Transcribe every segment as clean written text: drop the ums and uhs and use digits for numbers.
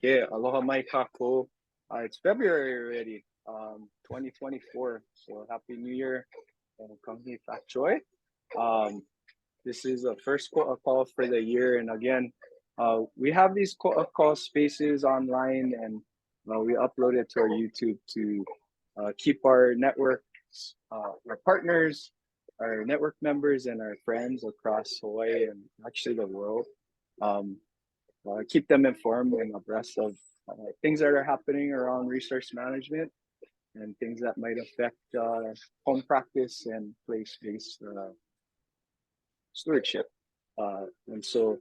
Yeah, aloha mai kako. It's February already, 2024. So happy New Year and company fat joy. This is the first Koa Call for the year, and again, we have these Koa Call spaces online, and we upload it to our YouTube to keep our networks, our partners, our network members, and our friends across Hawaii and actually the world. Um, Keep them informed and abreast of things that are happening around resource management and things that might affect home practice and place-based stewardship. And so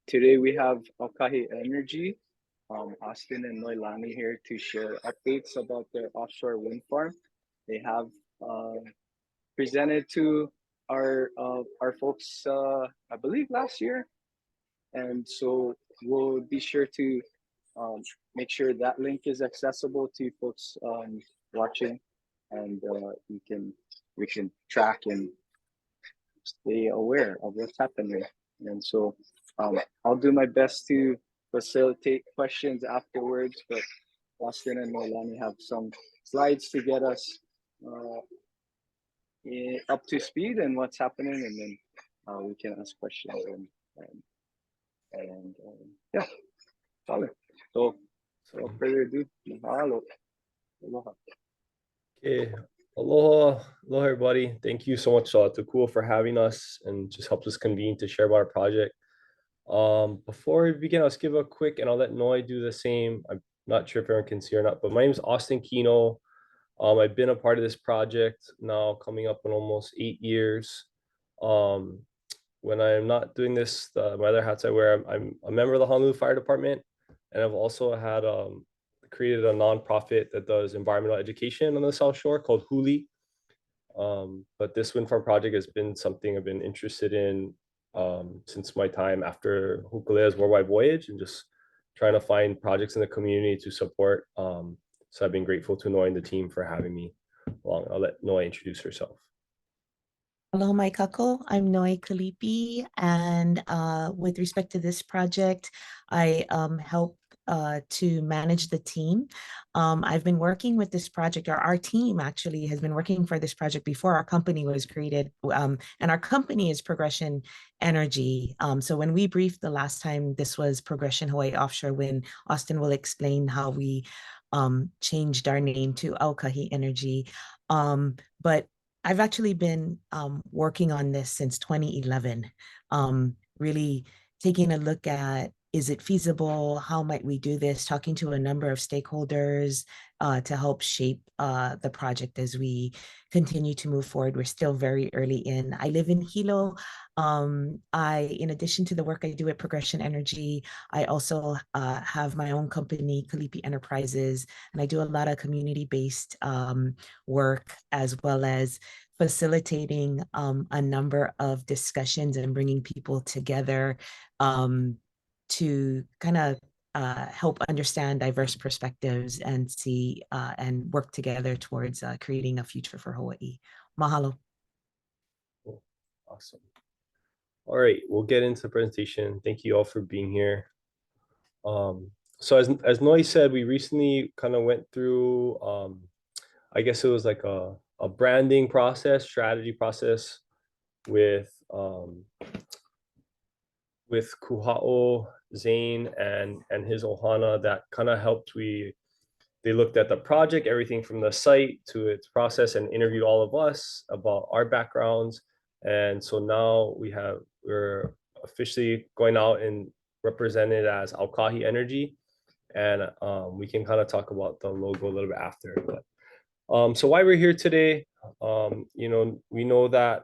today we have Aukahi Energy, Austin and Noilani here to share updates about their offshore wind farm. They have presented to our folks, I believe last year, and so we'll be sure to make sure that link is accessible to folks watching, and we can track and stay aware of what's happening. And so I'll do my best to facilitate questions afterwards, but Austin and Molani have some slides to get us up to speed and what's happening, and then we can ask questions and yeah, solid. So without further ado, mahalo. Aloha. Okay, aloha, aloha everybody. Thank you so much to Koa for having us and just helps us convene to share about our project. Before we begin, let's give a quick, and I'll let Noi do the same. I'm not sure if everyone can see or not, but my name is Austin Kino. I've been a part of this project now coming up in almost 8 years. When I'm not doing this, my other hats I wear, I'm a member of the Honolulu Fire Department, and I've also had created a nonprofit that does environmental education on the South Shore called Huli. But this wind farm project has been something I've been interested in since my time after Hukulea's worldwide voyage, and just trying to find projects in the community to support. So I've been grateful to Noi and the team for having me along. I'll let Noi introduce herself. Aloha mai kako. I'm Noi Kalipi, and with respect to this project, I help to manage the team. I've been working with this project, or our team actually has been working for this project before our company was created, and our company is Progressive Energy. So when we briefed the last time, this was Progressive Hawaii Offshore Wind. Austin will explain how we changed our name to Aukahi Energy. But I've actually been working on this since 2011, really taking a look at, is it feasible? How might we do this? Talking to a number of stakeholders to help shape the project as we continue to move forward. We're still very early in. I live in Hilo. In addition to the work I do at Progressive Energy, I also have my own company, Kalipi Enterprises, and I do a lot of community-based work, as well as facilitating a number of discussions and bringing people together to kind of help understand diverse perspectives and see and work together towards creating a future for Hawaii. Mahalo. Cool. Awesome. All right, we'll get into the presentation. Thank you all for being here. So as Noi said, we recently kind of went through, I guess it was like a branding process, strategy process with Kuha'o, Zane, and his Ohana that kind of helped. They looked at the project, everything from the site to its process, and interviewed all of us about our backgrounds. And so now we're officially going out and represented as Aukahi Energy, and we can kind of talk about the logo a little bit after. But so why we're here today, we know that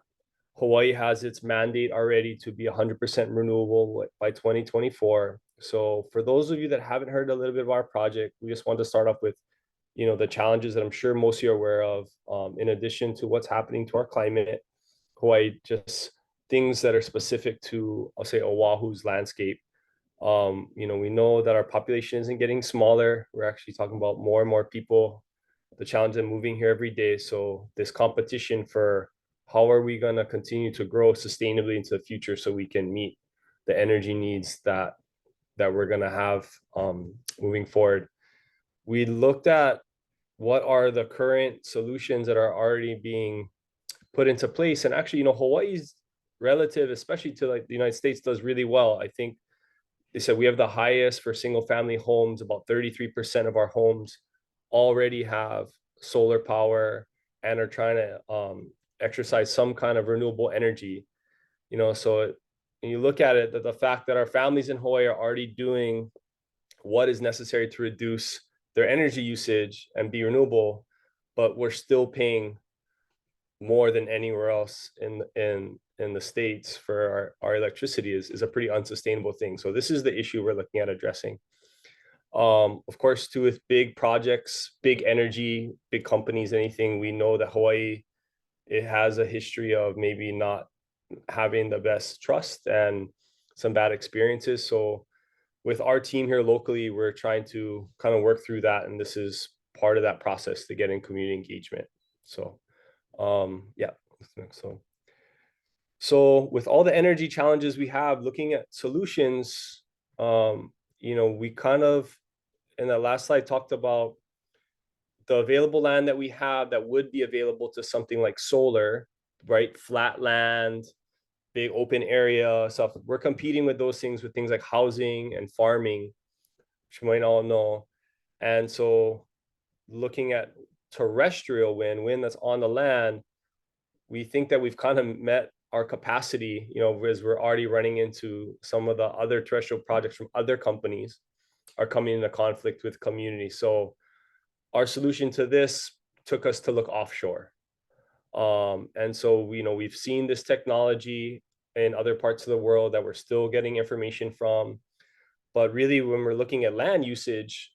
Hawaii has its mandate already to be 100% renewable by 2024. So for those of you that haven't heard a little bit of our project, we just want to start off with, the challenges that I'm sure most of you are aware of. In addition to what's happening to our climate, Hawaii, just things that are specific to, I'll say, Oahu's landscape. We know that our population isn't getting smaller. We're actually talking about more and more people, the challenge of moving here every day. So this competition for how are we going to continue to grow sustainably into the future so we can meet the energy needs that that we're going to have moving forward. We looked at what are the current solutions that are already being put into place. And actually, Hawaii's relative, especially to like the United States, does really well. I think they said we have the highest for single family homes. About 33% of our homes already have solar power and are trying to exercise some kind of renewable energy. So when you look at it, that the fact that our families in Hawaii are already doing what is necessary to reduce their energy usage and be renewable, but we're still paying more than anywhere else in the States for our electricity is a pretty unsustainable thing. So this is the issue we're looking at addressing. Of course, too, with big projects, big energy, big companies, anything, we know that Hawaii, it has a history of maybe not having the best trust and some bad experiences. So with our team here locally, we're trying to kind of work through that. And this is part of that process to get in community engagement. So yeah, so with all the energy challenges we have, looking at solutions, we kind of, in that last slide, talked about the available land that we have that would be available to something like solar, right? Flat land, big open area stuff. We're competing with those things with things like housing and farming, which you might all know. And so looking at terrestrial wind that's on the land, we think that we've kind of met our capacity, as we're already running into some of the other terrestrial projects from other companies are coming into conflict with community. So our solution to this took us to look offshore. And so, we've seen this technology in other parts of the world that we're still getting information from. But really, when we're looking at land usage,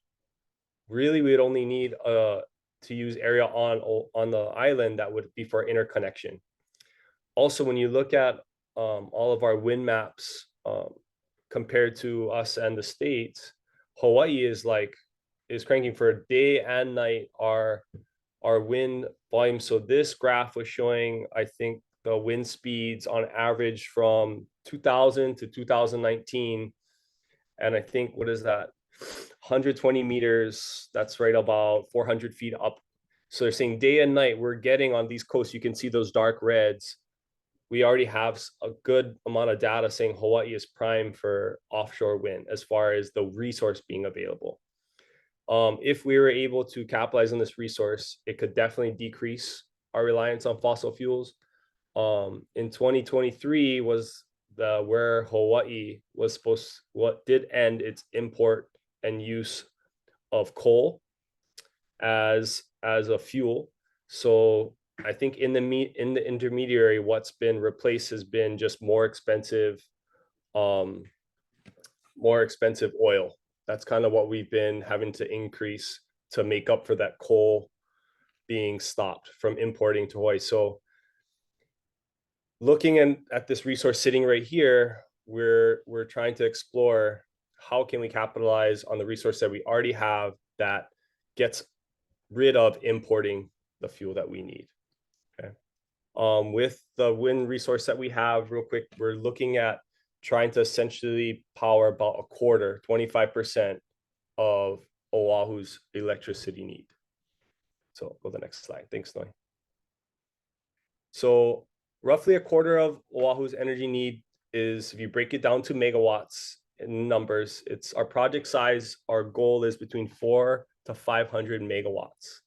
really, we'd only need to use area on the island that would be for interconnection. Also, when you look at all of our wind maps compared to us and the States, Hawaii is cranking for day and night our wind volume. So this graph was showing, I think, the wind speeds on average from 2000 to 2019. And I think, what is that? 120 meters, that's right about 400 feet up. So they're saying day and night, we're getting on these coasts, you can see those dark reds. We already have a good amount of data saying Hawaii is prime for offshore wind as far as the resource being available. If we were able to capitalize on this resource, it could definitely decrease our reliance on fossil fuels. In 2023 was where Hawaii was what did end its import and use of coal as a fuel. So I think in the intermediary, what's been replaced has been just more expensive oil. That's kind of what we've been having to increase to make up for that coal being stopped from importing to Hawaii. So looking at this resource sitting right here, we're trying to explore how can we capitalize on the resource that we already have that gets rid of importing the fuel that we need. Okay. With the wind resource that we have, real quick, we're looking at trying to essentially power about a quarter, 25% of Oahu's electricity need. So go to the next slide. Thanks, Noi. So roughly a quarter of Oahu's energy need is, if you break it down to megawatts in numbers, it's our project size. Our goal is between 400 to 500 megawatts.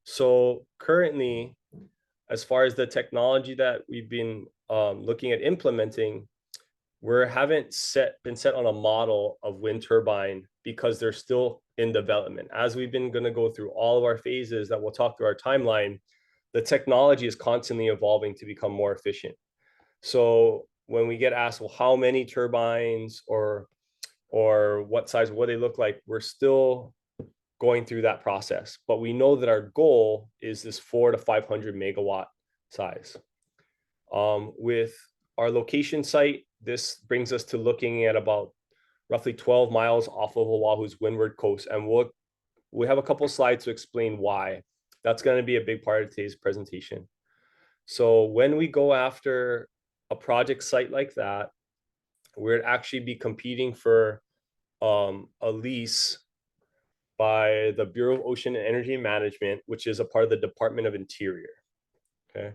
So currently, as far as the technology that we've been looking at implementing, we haven't been set on a model of wind turbine because they're still in development. As we've been going to go through all of our phases that we'll talk through our timeline, the technology is constantly evolving to become more efficient. So when we get asked, well, how many turbines or what size, what they look like, we're still going through that process. But we know that our goal is this 400 to 500 megawatt size. With our location site, this brings us to looking at about roughly 12 miles off of Oahu's windward coast. And we have a couple of slides to explain why. That's going to be a big part of today's presentation. So when we go after a project site like that, we'd actually be competing for a lease by the Bureau of Ocean and Energy Management, which is a part of the Department of Interior. Okay.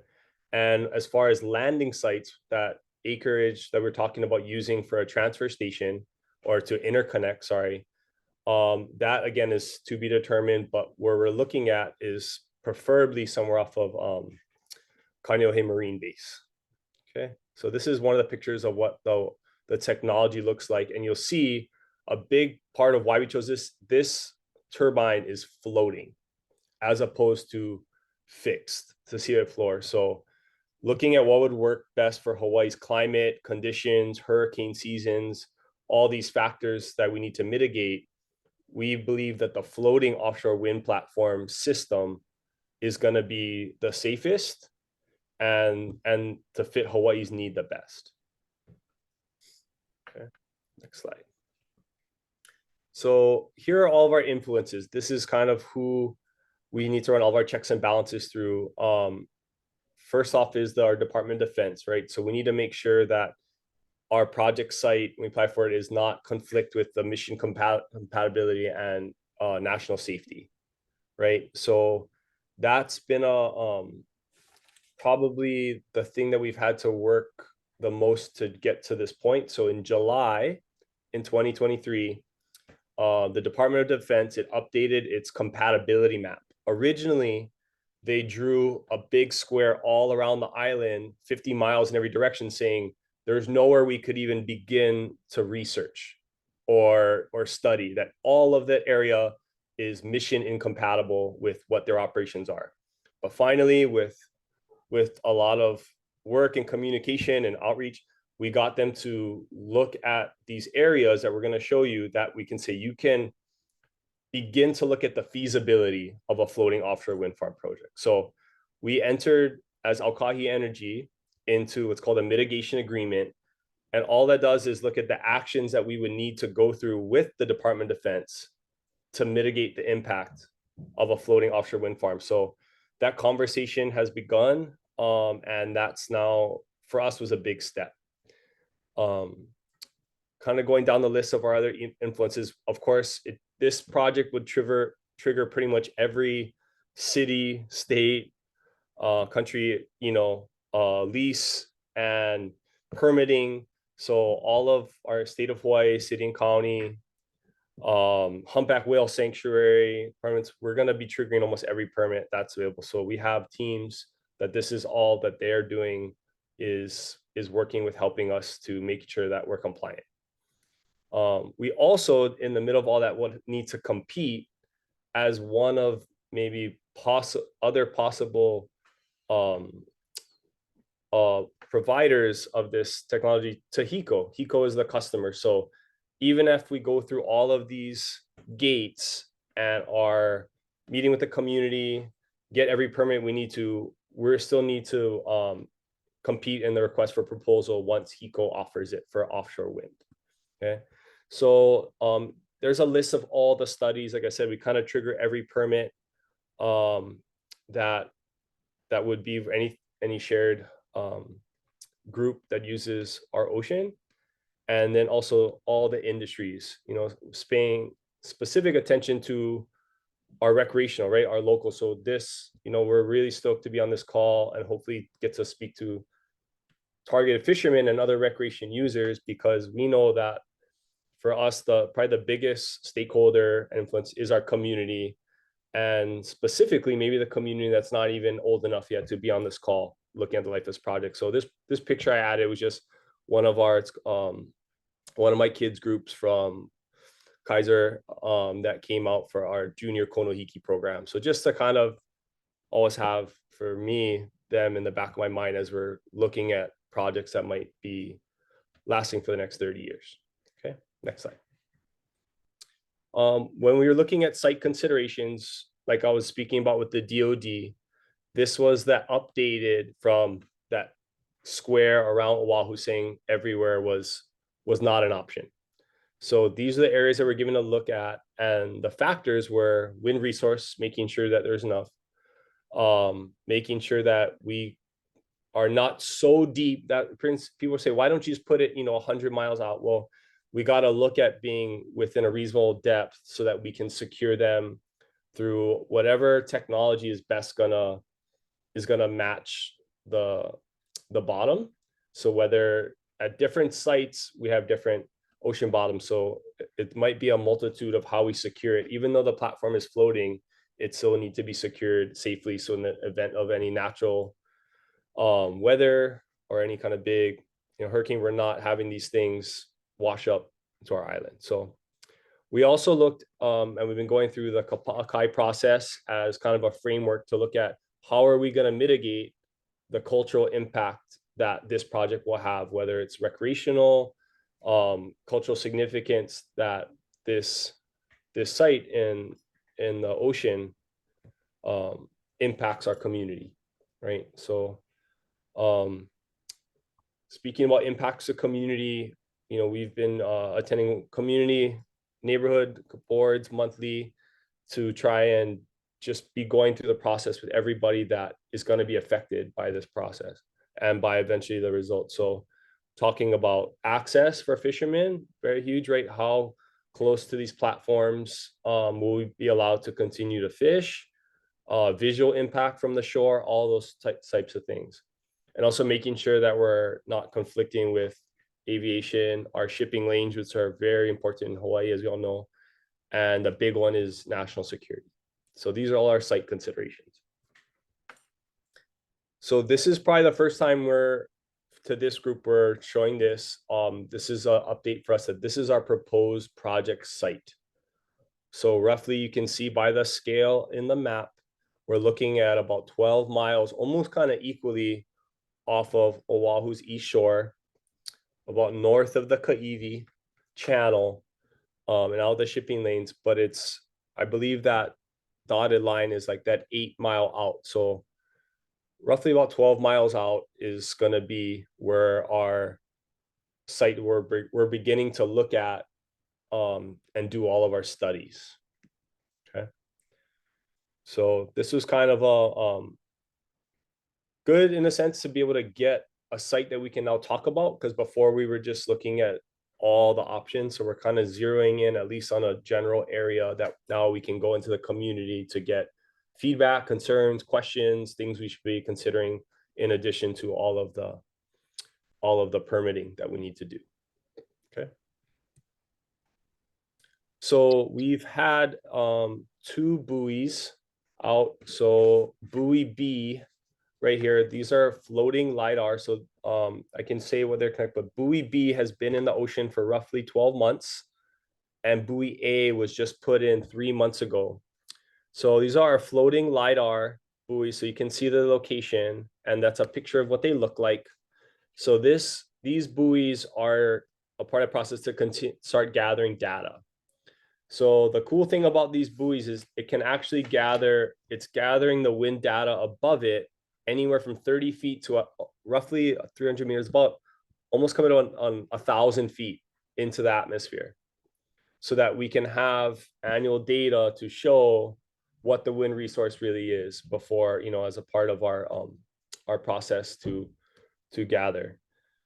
And as far as landing sites, that acreage that we're talking about using for a transfer station or to interconnect, sorry, that again is to be determined, but where we're looking at is preferably somewhere off of Kaneohe Marine Base. Okay, so this is one of the pictures of what the technology looks like, and you'll see a big part of why we chose this turbine is floating as opposed to fixed to sea floor. So looking at what would work best for Hawaii's climate conditions, hurricane seasons, all these factors that we need to mitigate, we believe that the floating offshore wind platform system is going to be the safest and to fit Hawaii's need the best. Okay, next slide. So here are all of our influences. This is kind of who we need to run all of our checks and balances through. First off is our Department of Defense, right? So we need to make sure that our project site, when we apply for it, is not conflict with the mission compatibility and national safety, right? So that's been probably the thing that we've had to work the most to get to this point. So in July in 2023, the Department of Defense, it updated its compatibility map. Originally, they drew a big square all around the island, 50 miles in every direction, saying there's nowhere we could even begin to research or study, that all of that area is mission incompatible with what their operations are. But finally, with a lot of work and communication and outreach, we got them to look at these areas that we're going to show you, that we can say you can begin to look at the feasibility of a floating offshore wind farm project. So we entered as Aukahi Energy into what's called a mitigation agreement. And all that does is look at the actions that we would need to go through with the Department of Defense to mitigate the impact of a floating offshore wind farm. So that conversation has begun. And that's now, for us, was a big step. Kind of going down the list of our other influences, of course, this project would trigger pretty much every city, state, country, lease and permitting. So all of our state of Hawaii, city and county, humpback whale sanctuary permits, we're going to be triggering almost every permit that's available. So we have teams that this is all that they're doing is working with, helping us to make sure that we're compliant. We also, in the middle of all that, would need to compete as one of maybe other possible providers of this technology to HECO. HECO is the customer. So even if we go through all of these gates and are meeting with the community, get every permit we need to, we still need to compete in the request for proposal once HECO offers it for offshore wind. Okay, so there's a list of all the studies. Like I said, we kind of trigger every permit that would be any shared group that uses our ocean, and then also all the industries, paying specific attention to our recreational, right, our local. So this, we're really stoked to be on this call and hopefully get to speak to targeted fishermen and other recreation users, because we know that for us, probably the biggest stakeholder and influence is our community, and specifically maybe the community that's not even old enough yet to be on this call looking at the life of this project. So this picture I added was just one of my kids' groups from Kaiser that came out for our junior Konohiki program. So just to kind of always have, for me, them in the back of my mind as we're looking at projects that might be lasting for the next 30 years. Okay, next slide. When we were looking at site considerations, like I was speaking about with the DoD, this was that updated from that square around Oahu saying everywhere was not an option. So these are the areas that we're given a look at, and the factors were wind resource, making sure that there's enough, making sure that we are not so deep that people say, why don't you just put it 100 miles out? Well, we got to look at being within a reasonable depth so that we can secure them through whatever technology is gonna match the bottom. So whether at different sites we have different ocean bottoms, so it might be a multitude of how we secure it. Even though the platform is floating, it still needs to be secured safely. So in the event of any natural weather or any kind of big hurricane, we're not having these things wash up to our island. So we also looked, and we've been going through the Aukahi process as kind of a framework to look at how are we going to mitigate the cultural impact that this project will have, whether it's recreational, cultural significance that this site in the ocean impacts our community, right? So speaking about impacts to community, we've been attending community neighborhood boards monthly to try and just be going through the process with everybody that is going to be affected by this process and by eventually the results. So talking about access for fishermen, very huge, right? How close to these platforms will we be allowed to continue to fish? Visual impact from the shore, all those types of things. And also making sure that we're not conflicting with aviation, our shipping lanes, which are very important in Hawaii, as we all know. And the big one is national security. So these are all our site considerations. So this is probably the first time we're showing this. This is an update for us that this is our proposed project site. So roughly you can see by the scale in the map, we're looking at about 12 miles, almost kind of equally off of Oahu's east shore, about north of the Ka'ivi channel, and out the shipping lanes. But I believe that dotted line is like that 8 mile out. So roughly about 12 miles out is going to be where our site we're beginning to look at and do all of our studies. Okay. So this was kind of a good in a sense to be able to get a site that we can now talk about, because before we were just looking at all the options. So we're kind of zeroing in at least on a general area that now we can go into the community to get feedback, concerns, questions, things we should be considering in addition to all of the permitting that we need to do. Okay. So we've had 2 buoys out. So buoy B right here, these are floating LiDAR. So I can say what they're connected, but buoy B has been in the ocean for roughly 12 months. And buoy A was just put in 3 months ago. So these are our floating LiDAR buoys. So you can see the location, and that's a picture of what they look like. So these buoys are a part of the process to start gathering data. So the cool thing about these buoys is it can actually it's gathering the wind data above it anywhere from 30 feet to roughly 300 meters, about almost coming on 1,000 feet into the atmosphere, so that we can have annual data to show what the wind resource really is before, as a part of our process to gather.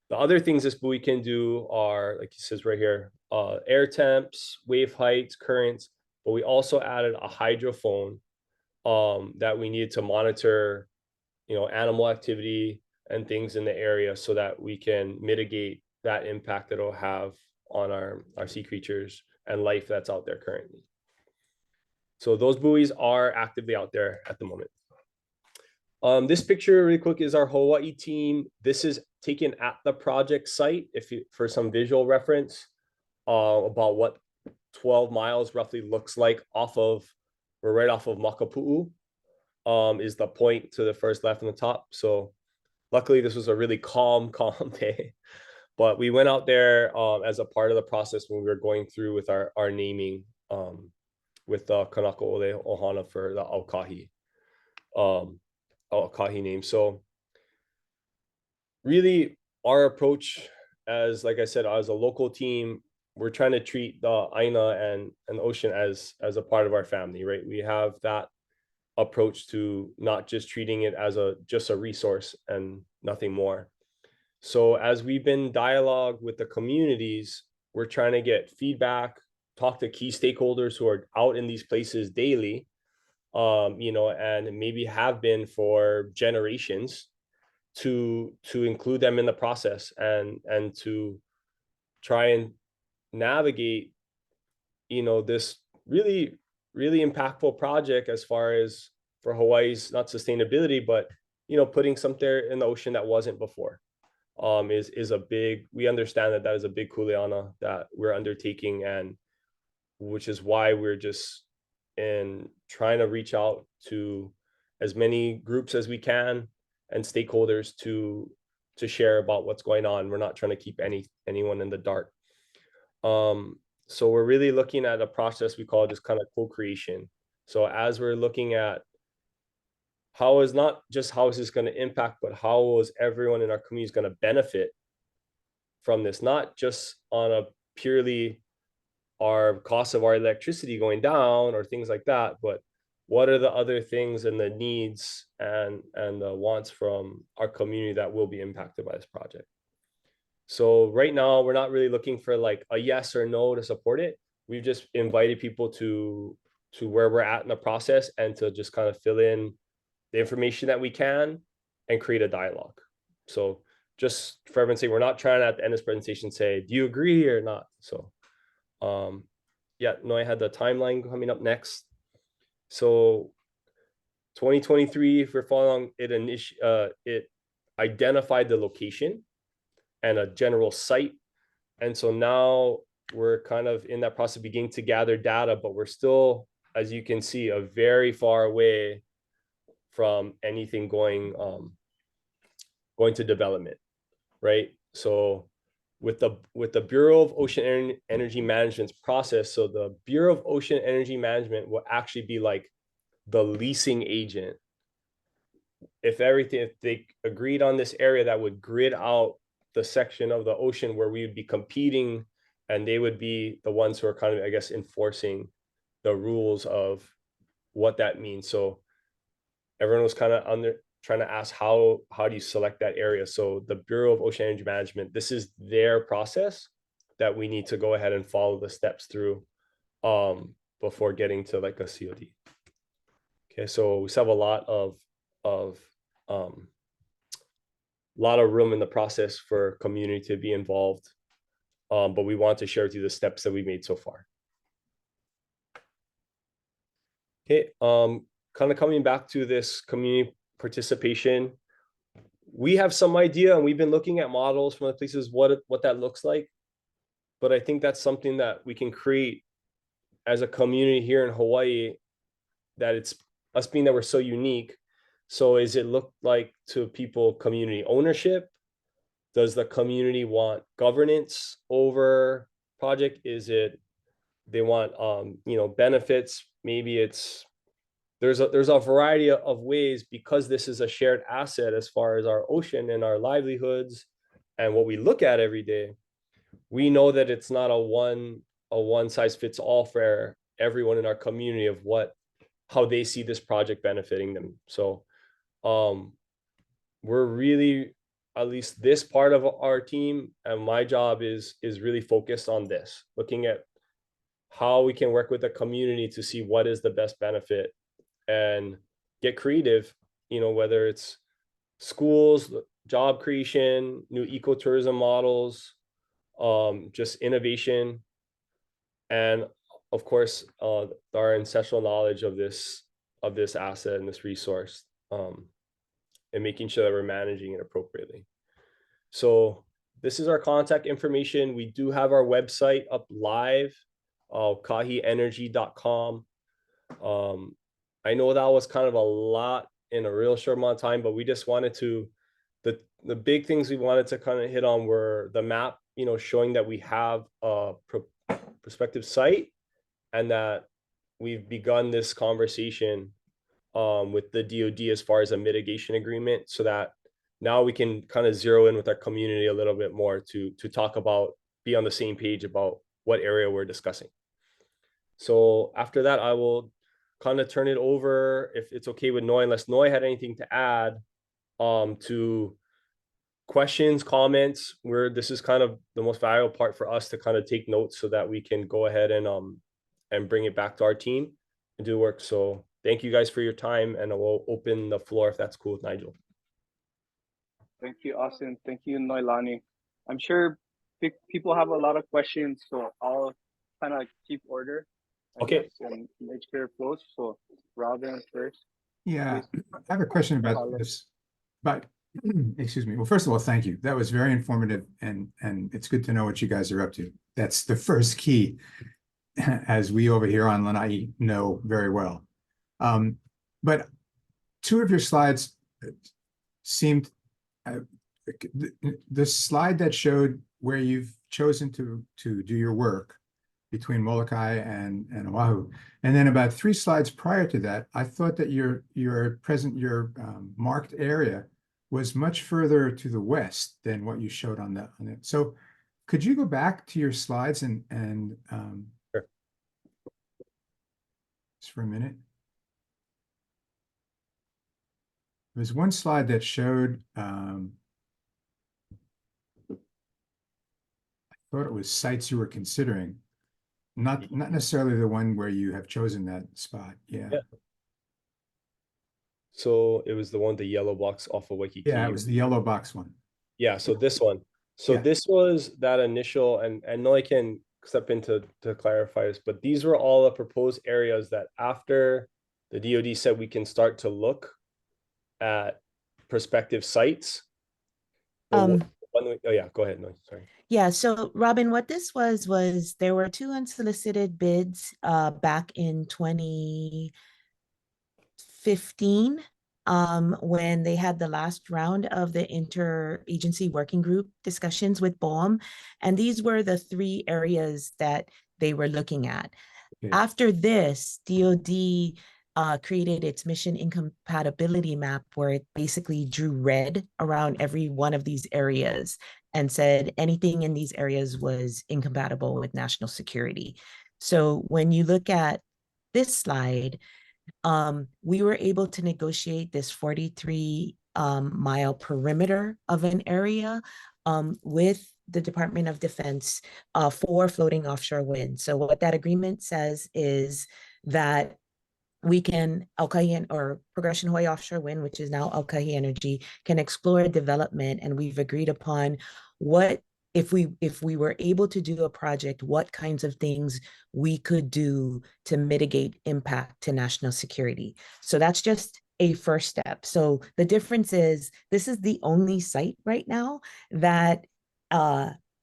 The other things this buoy can do are, like it says right here, air temps, wave heights, currents, but we also added a hydrophone that we needed to monitor, animal activity and things in the area so that we can mitigate that impact that it'll have on our sea creatures and life that's out there currently. So those buoys are actively out there at the moment. This picture really quick is our Hawaii team. This is taken at the project site for some visual reference about what 12 miles roughly looks like we're right off of Makapu'u is the point to the first left on the top. So luckily this was a really calm day, but we went out there as a part of the process when we were going through with our naming with the Kanaka Ole Ohana for the Aukahi name. So really our approach, as like I said, as a local team, we're trying to treat the Aina and the ocean as a part of our family, right? We have that approach to not just treating it as just a resource and nothing more. So as we've been in dialogue with the communities, we're trying to get feedback, talk to key stakeholders who are out in these places daily, and maybe have been for generations, to include them in the process and to try and navigate, this really, really impactful project as far as for Hawaii's not sustainability, but putting something in the ocean that wasn't before. Is a big, we understand that is a big kuleana that we're undertaking, and which is why we're just in trying to reach out to as many groups as we can and stakeholders to share about what's going on. We're not trying to keep anyone in the dark. So we're really looking at a process we call just kind of co-creation. So as we're looking at how is this going to impact, but how is everyone in our community going to benefit from this, not just on a purely our cost of our electricity going down or things like that, but what are the other things and the needs and the wants from our community that will be impacted by this project. So right now, we're not really looking for like a yes or no to support it. We've just invited people to where we're at in the process and to just kind of fill in the information that we can and create a dialogue. So just for everyone's sake, we're not trying to at the end of this presentation say, do you agree or not? So yeah, no, I had the timeline coming up next. So 2023, if we're following it, it identified the location and a general site. And so now we're kind of in that process of beginning to gather data, but we're still, as you can see, a very far away from anything going to development, right? So with the Bureau of Ocean Energy Management's process, so the Bureau of Ocean Energy Management will actually be like the leasing agent. If they agreed on this area, that would grid out the section of the ocean where we would be competing, and they would be the ones who are kind of, I guess, enforcing the rules of what that means. So everyone was kind of trying to ask how do you select that area? So the Bureau of Ocean Energy Management, this is their process that we need to go ahead and follow the steps through before getting to like a COD. Okay, so we still have a lot of room in the process for community to be involved, but we want to share with you the steps that we made so far. Okay, kind of coming back to this community participation, we have some idea, and we've been looking at models from the places what that looks like, but I think that's something that we can create as a community here in Hawaii, that it's us being that we're so unique. So is it look like to people community ownership? Does the community want governance over project? Is it they want benefits? Maybe it's there's a variety of ways, because this is a shared asset as far as our ocean and our livelihoods and what we look at every day. We know that it's not a one size fits all for everyone in our community of how they see this project benefiting them. So we're really, at least this part of our team and my job is really focused on this, looking at how we can work with the community to see what is the best benefit and get creative, whether it's schools, job creation, new ecotourism models, just innovation, and of course our ancestral knowledge of this asset and this resource, and making sure that we're managing it appropriately. So this is our contact information. We do have our website up live, aukahienergy.com. I know that was kind of a lot in a real short amount of time, but we just wanted to, the big things we wanted to kind of hit on were the map, showing that we have a prospective site and that we've begun this conversation with the DoD as far as a mitigation agreement, so that now we can kind of zero in with our community a little bit more to talk about, be on the same page about what area we're discussing. So after that, I will kind of turn it over, if it's okay with Noi, unless Noi had anything to add, to questions, comments, this is kind of the most valuable part for us to kind of take notes so that we can go ahead and bring it back to our team and do work. So thank you guys for your time, and we'll open the floor if that's cool with Nigel. Thank you, Austin. Thank you, Noilani. I'm sure people have a lot of questions, so I'll kind of keep order, I Okay. guess, and make sure it flows. So Robin first. Yeah, Please. I have a question about this, but excuse me. Well, first of all, thank you. That was very informative, and it's good to know what you guys are up to. That's the first key, as we over here on Lanai know very well. But two of your slides seemed, the slide that showed where you've chosen to do your work between Molokai and Oahu, and then about 3 slides prior to that, I thought that your marked area was much further to the west than what you showed on it. So could you go back to your slides and Sure. Just for a minute? There's one slide that showed, I thought it was sites you were considering, not necessarily the one where you have chosen that spot. Yeah. So it was the one, the yellow box off of Waikiki. Yeah, it was the yellow box one. Yeah, so this one. So Yeah. this was that initial, and Noi can step in to clarify this, but these were all the proposed areas that after the DoD said we can start to look at prospective sites. Oh yeah, go ahead. No, sorry. Yeah, so Robin, what this was there were 2 unsolicited bids back in 2015 when they had the last round of the interagency working group discussions with BOEM. And these were the 3 areas that they were looking at. Okay. After this, DoD created its mission incompatibility map, where it basically drew red around every one of these areas and said anything in these areas was incompatible with national security. So when you look at this slide, we were able to negotiate this 43 mile perimeter of an area with the Department of Defense for floating offshore wind. So what that agreement says is that we can, Aukahi or Progression Hawaii Offshore Wind, which is now Aukahi Energy, can explore development, and we've agreed upon what, if we were able to do a project, what kinds of things we could do to mitigate impact to national security. So that's just a first step. So the difference is this is the only site right now that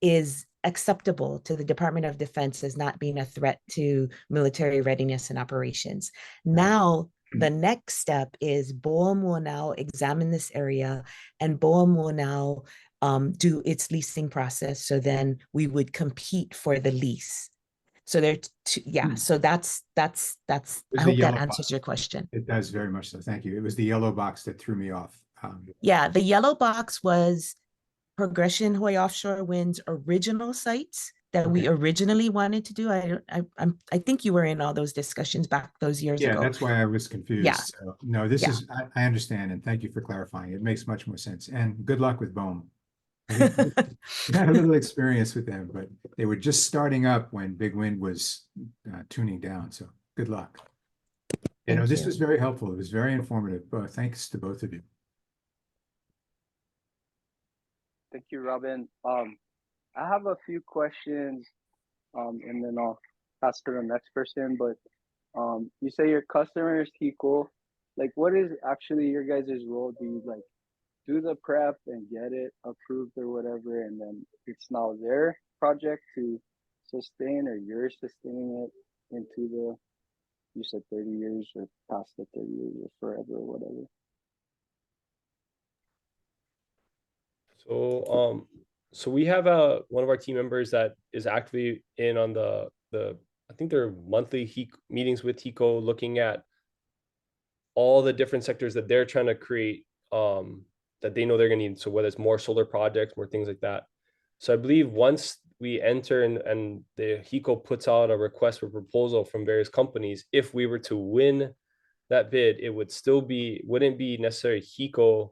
is acceptable to the Department of Defense as not being a threat to military readiness and operations. Now, the next step is BOEM will now examine this area, and BOEM will now do its leasing process. So then we would compete for the lease. So there, so that's. I hope that answers your question. It does very much so. Thank you. It was the yellow box that threw me off. Yeah, the yellow box was Progression Hawaii Offshore Wind's original sites that we originally wanted to do. I think you were in all those discussions back those years ago. Yeah, that's why I was confused. Yeah. So, no, this is, I understand, and thank you for clarifying. It makes much more sense. And good luck with BOEM. I had a little experience with them, but they were just starting up when Big Wind was tuning down. So good luck. This was very helpful. It was very informative. Thanks to both of you. Thank you, Robin. I have a few questions, and then I'll pass to the next person. But you say your customer is HECO. Like, what is actually your guys' role? Do you like do the prep and get it approved or whatever, and then it's now their project to sustain, or you're sustaining it into the, you said 30 years or past the 30 years or forever or whatever? So we have one of our team members that is actively in on the I think they're monthly meetings with HECO, looking at all the different sectors that they're trying to create, that they know they're going to need. So whether it's more solar projects, more things like that. So I believe once we enter and the HECO puts out a request for proposal from various companies, if we were to win that bid, it would still be, wouldn't be necessarily HECO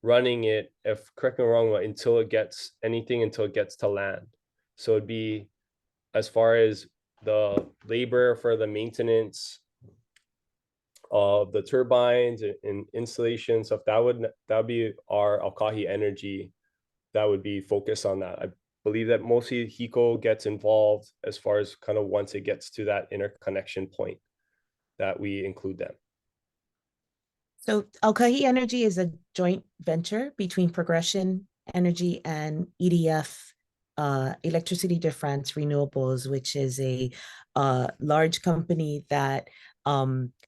running it, if correct me if I'm wrong, until it gets to land. So it'd be as far as the labor for the maintenance of the turbines and installation stuff, that would be our Aukahi Energy that would be focused on that. I believe that mostly HECO gets involved as far as kind of once it gets to that interconnection point that we include them. So Aukahi Energy is a joint venture between Progressive Energy and EDF, Electricity de France Renewables, which is a large company that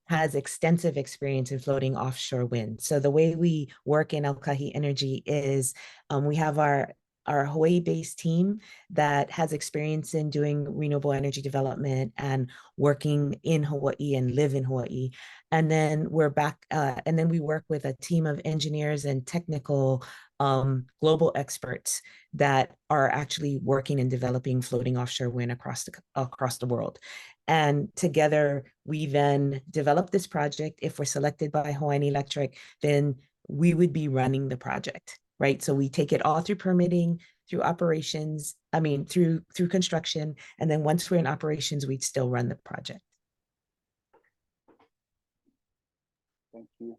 has extensive experience in floating offshore wind. So the way we work in Aukahi Energy is we have our Hawaii-based team that has experience in doing renewable energy development and working in Hawaii and live in Hawaii. And then and then we work with a team of engineers and technical global experts that are actually working and developing floating offshore wind across the world. And together, we then develop this project. If we're selected by Hawaiian Electric, then we would be running the project, right? So we take it all through permitting, through operations, through construction. And then once we're in operations, we'd still run the project. Thank you.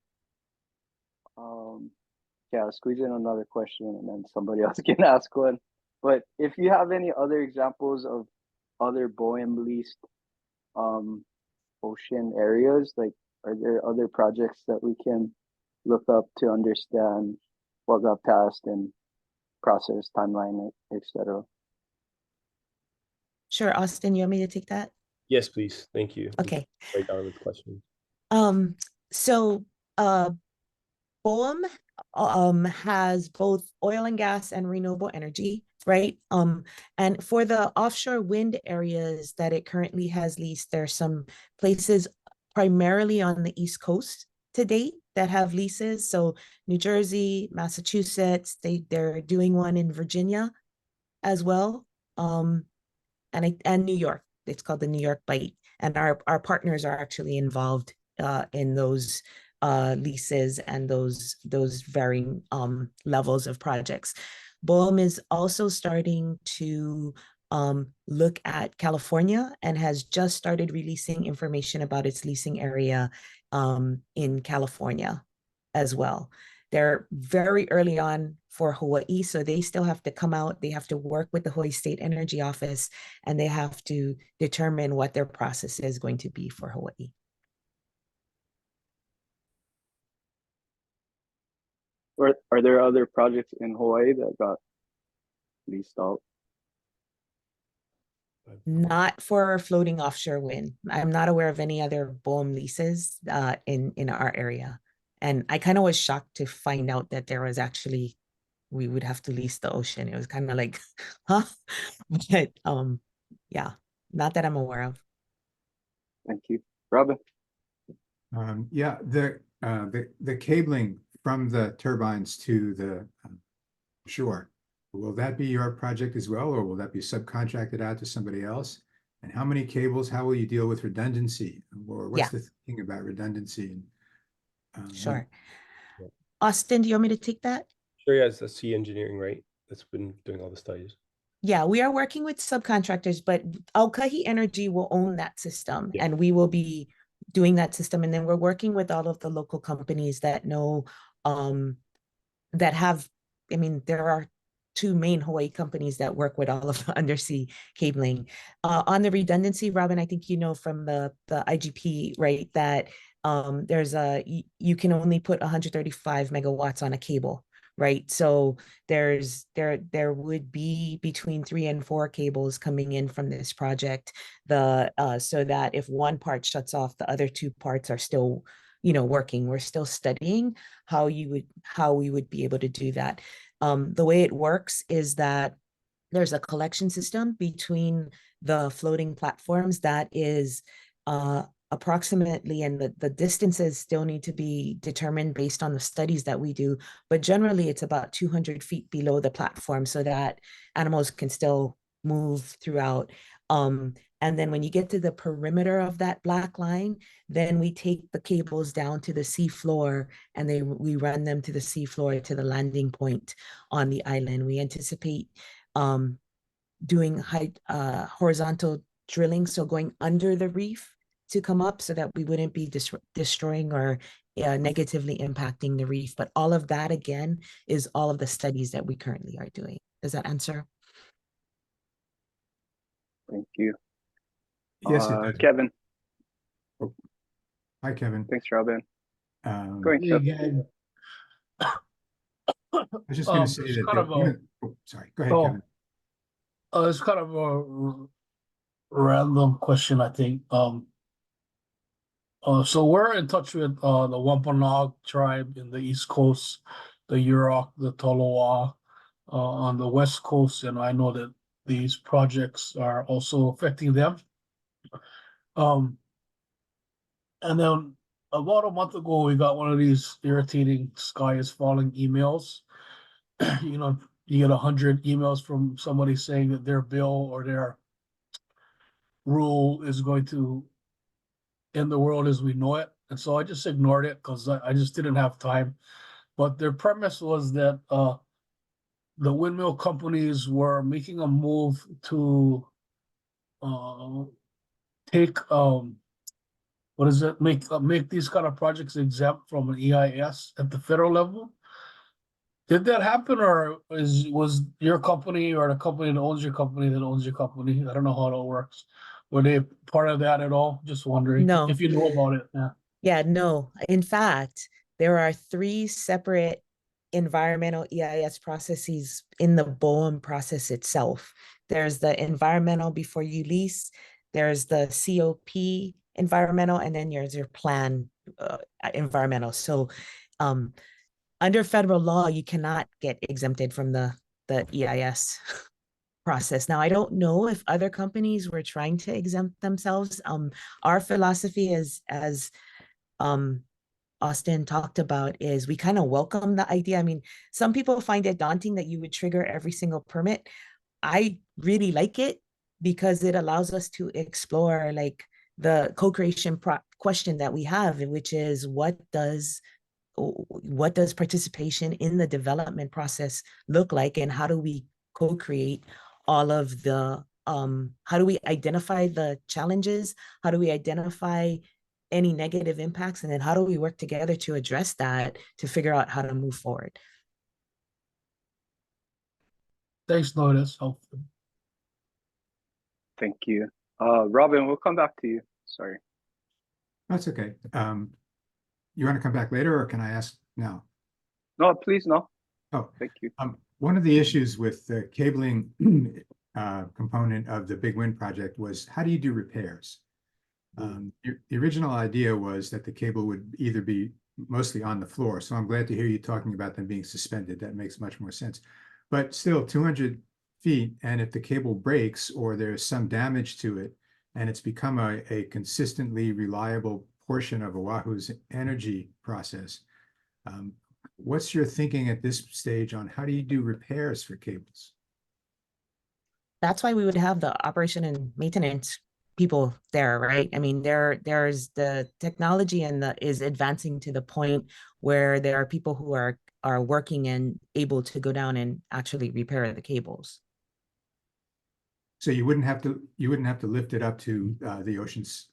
Yeah, I'll squeeze in another question and then somebody else can ask one. But if you have any other examples of other BOEM leased ocean areas, like are there other projects that we can look up to understand what got passed and process, timeline, etc.? Sure, Austin, you want me to take that? Yes, please. Thank you. Okay. Right down with the question. So BOEM has both oil and gas and renewable energy, right? And for the offshore wind areas that it currently has leased, there's some places primarily on the East Coast to date that have leases. So New Jersey, Massachusetts, they're doing one in Virginia as well, and New York. It's called the New York Bite, and our partners are actually involved in those leases and those varying levels of projects. BOEM is also starting to look at California and has just started releasing information about its leasing area in California as well. They're very early on for Hawaii, so they still have to come out. They have to work with the Hawaii State Energy Office, and they have to determine what their process is going to be for Hawaii. Are there other projects in Hawaii that got leased out? Not for floating offshore wind. I'm not aware of any other BOEM leases in our area. And I kind of was shocked to find out that there was actually, we would have to lease the ocean. It was kind of like, huh? But yeah, not that I'm aware of. Thank you. Robin? Yeah, the cabling from the turbines to the shore, will that be your project as well, or will that be subcontracted out to somebody else? And how many cables, how will you deal with redundancy? Or what's the thing about redundancy? Sure. Austin, do you want me to take that? Sure, yeah, it's the Sea Engineering, right? That's been doing all the studies. Yeah, we are working with subcontractors, but Aukahi Energy will own that system, and we will be doing that system. And then we're working with all of the local companies that know, that have, there are two main Hawaii companies that work with all of the undersea cabling. On the redundancy, Robin, I think you know from the IGP, right, that you can only put 135 megawatts on a cable, right? So there would be between 3 and 4 cables coming in from this project, so that if one part shuts off, the other 2 parts are still working. We're still studying how we would be able to do that. The way it works is that there's a collection system between the floating platforms that is approximately, and the distances still need to be determined based on the studies that we do, but generally it's about 200 feet below the platform so that animals can still move throughout. And then when you get to the perimeter of that black line, then we take the cables down to the sea floor and we run them to the sea floor to the landing point on the island. We anticipate doing horizontal drilling, so going under the reef to come up so that we wouldn't be destroying or negatively impacting the reef. But all of that, again, is all of the studies that we currently are doing. Does that answer? Thank you. Yes, it does. Kevin. Oh. Hi, Kevin. Thanks, Robin. Go ahead, Hey, Kev. again. I was just going to say It's that. kind of a, Sorry. Go ahead, oh, Kevin. it's kind of a random question, I think. So we're in touch with the Wampanoag tribe in the East Coast, the Yurok, the Tolowa, on the West Coast, and I know that these projects are also affecting them. And then about a month ago, we got one of these irritating sky is falling emails. You know, you get 100 emails from somebody saying that their bill or their rule is going to end the world as we know it. And so I just ignored it because I just didn't have time. But their premise was that the windmill companies were making a move to take what is it? Make these kind of projects exempt from an EIS at the federal level. Did that happen, or was your company or the company that owns your company that owns your company? I don't know how it all works. Were they part of that at all? Just wondering No. if you know about it. Yeah. Yeah, no. In fact, there are 3 separate environmental EIS processes in the BOEM process itself. There's the environmental before you lease, there's the COP environmental, and then there's your plan environmental. So under federal law, you cannot get exempted from the EIS process. Now, I don't know if other companies were trying to exempt themselves. Our philosophy is, as Austin talked about, is we kind of welcome the idea. I mean, some people find it daunting that you would trigger every single permit. I really like it because it allows us to explore like the co-creation question that we have, which is what does participation in the development process look like, and how do we co-create all of the how do we identify the challenges, how do we identify any negative impacts, and then how do we work together to address that to figure out how to move forward. Thanks, Noah. That's helpful. Thank you. Robin, we'll come back to you. Sorry. That's okay. You want to come back later, or can I ask now? No, please, no. Oh, Thank you. one of the issues with the cabling component of the Big Wind project was, how do you do repairs? The original idea was that the cable would either be mostly on the floor. So I'm glad to hear you talking about them being suspended. That makes much more sense. But still 200 feet, and if the cable breaks or there's some damage to it, and it's become a consistently reliable portion of Oahu's energy process, what's your thinking at this stage on how do you do repairs for cables? That's why we would have the operation and maintenance people there, right? I mean, there's the technology and is advancing to the point where there are people who are working and able to go down and actually repair the cables. So you wouldn't have to lift it up to the ocean's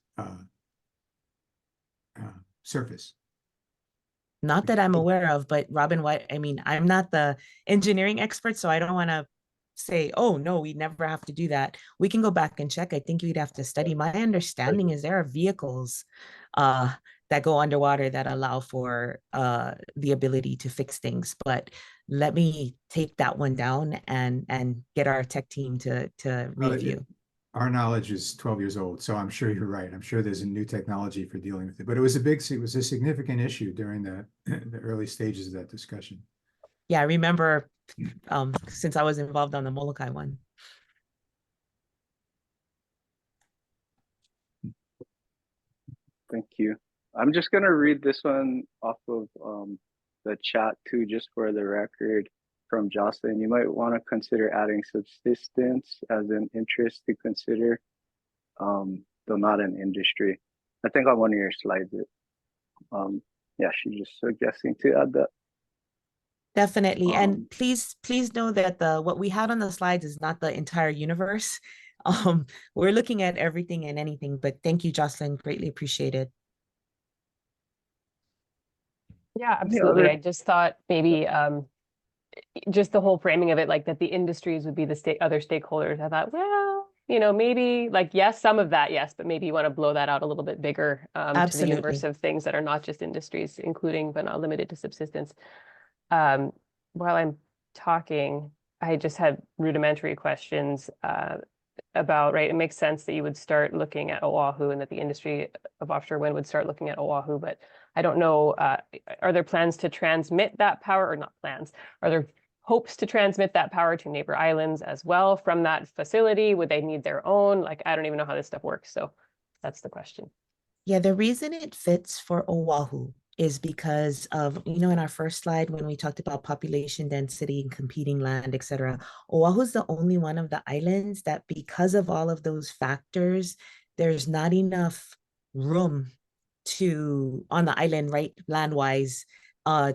surface. Not that I'm aware of, but Robin, I mean, I'm not the engineering expert, so I don't want to say, oh, no, we never have to do that. We can go back and check. I think we'd have to study. My understanding is there are vehicles that go underwater that allow for the ability to fix things. But let me take that one down and get our tech team to review. Our knowledge is 12 years old, so I'm sure you're right. I'm sure there's a new technology for dealing with it, but it was a significant issue during the early stages of that discussion. Yeah, I remember since I was involved on the Molokai one. Thank you. I'm just going to read this one off of the chat too, just for the record, from Jocelyn. You might want to consider adding subsistence as an interest to consider though not an industry. I think on one of your slides, yeah, she's just suggesting to add that. Definitely. And Um, please know that what we had on the slides is not the entire universe. We're looking at everything and anything, but thank you, Jocelyn. Greatly appreciated. Yeah, Any absolutely. other- I just thought maybe just the whole framing of it, like that the industries would be the other stakeholders. I thought, well, maybe like, yes, some of that, yes, but maybe you want to blow that out a little bit bigger to the universe Absolutely. of things that are not just industries, including but not limited to subsistence. While I'm talking, I just had rudimentary questions about, right, it makes sense that you would start looking at Oahu and that the industry of offshore wind would start looking at Oahu, but I don't know, are there plans to transmit that power, or not plans? Are there hopes to transmit that power to neighbor islands as well from that facility? Would they need their own? Like, I don't even know how this stuff works. So that's the question. Yeah, the reason it fits for Oahu is because of, in our first slide, when we talked about population density and competing land, et cetera, Oahu is the only one of the islands that, because of all of those factors, there's not enough room on the island, right, land-wise,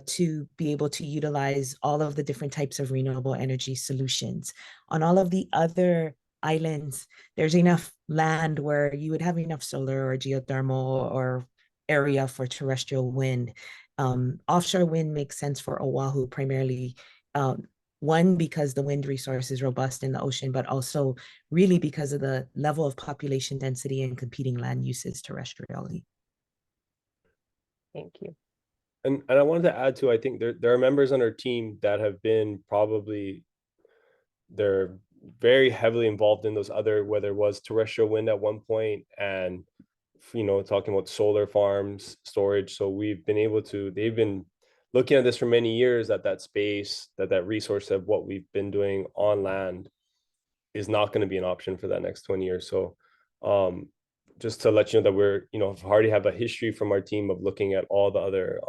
to be able to utilize all of the different types of renewable energy solutions. On all of the other islands, there's enough land where you would have enough solar or geothermal or area for terrestrial wind. Offshore wind makes sense for Oahu primarily. One, because the wind resource is robust in the ocean, but also really because of the level of population density and competing land uses terrestrially. Thank you. And I wanted to add too, I think there are members on our team that have been they're very heavily involved in those other, whether it was terrestrial wind at one point and, talking about solar farms, storage. So they've been looking at this for many years, that space, that resource of what we've been doing on land is not going to be an option for that next 20 years. So just to let you know that we're, already have a history from our team of looking at all the other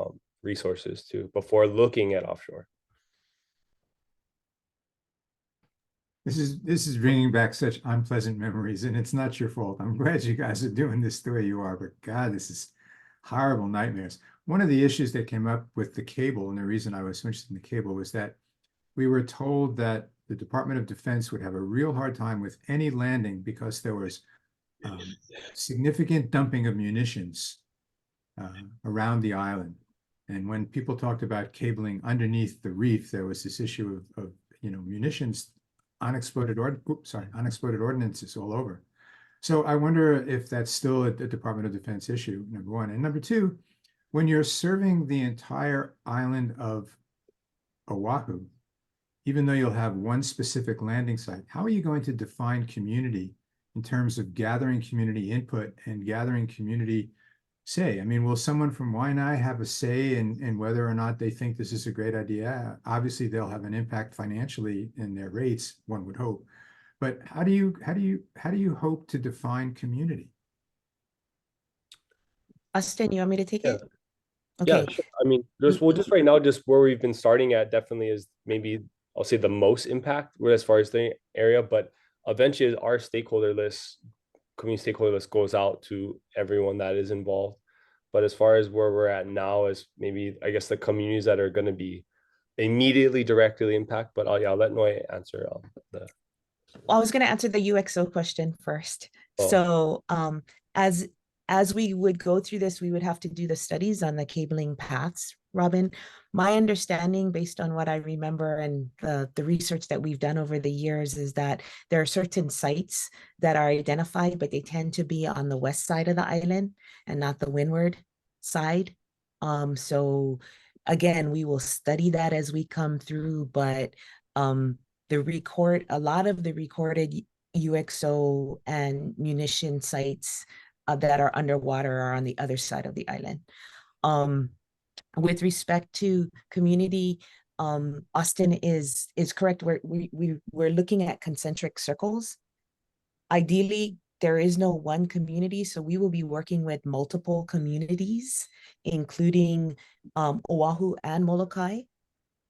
resources too, before looking at offshore. This is bringing back such unpleasant memories, and it's not your fault. I'm glad you guys are doing this the way you are, but God, this is horrible nightmares. One of the issues that came up with the cable, and the reason I was interested in the cable, was that we were told that the Department of Defense would have a real hard time with any landing because there was significant dumping of munitions around the island. And when people talked about cabling underneath the reef, there was this issue of munitions, unexploded ordnances all over. So I wonder if that's still a Department of Defense issue, number one. And number two, when you're serving the entire island of Oahu, even though you'll have one specific landing site, how are you going to define community in terms of gathering community input and gathering community say? I mean, will someone from Waianae have a say in whether or not they think this is a great idea? Obviously, they'll have an impact financially in their rates, one would hope. But how do you hope to define community? Austin, you want me to take it? Yeah, Okay. sure. I mean, just right now, just where we've been starting at definitely is maybe, I'll say, the most impact as far as the area, but eventually our community stakeholder list goes out to everyone that is involved. But as far as where we're at now is maybe, I guess, the communities that are going to be immediately directly impact, but I'll let Noi answer Well, I was going to answer the UXO question first. Oh. So as we would go through this, we would have to do the studies on the cabling paths, Robin. My understanding, based on what I remember and the research that we've done over the years, is that there are certain sites that are identified, but they tend to be on the west side of the island and not the windward side. So again, we will study that as we come through, but a lot of the recorded UXO and munition sites that are underwater are on the other side of the island. With respect to community, Austin is correct. We're looking at concentric circles. Ideally, there is no one community, so we will be working with multiple communities, including Oahu and Molokai,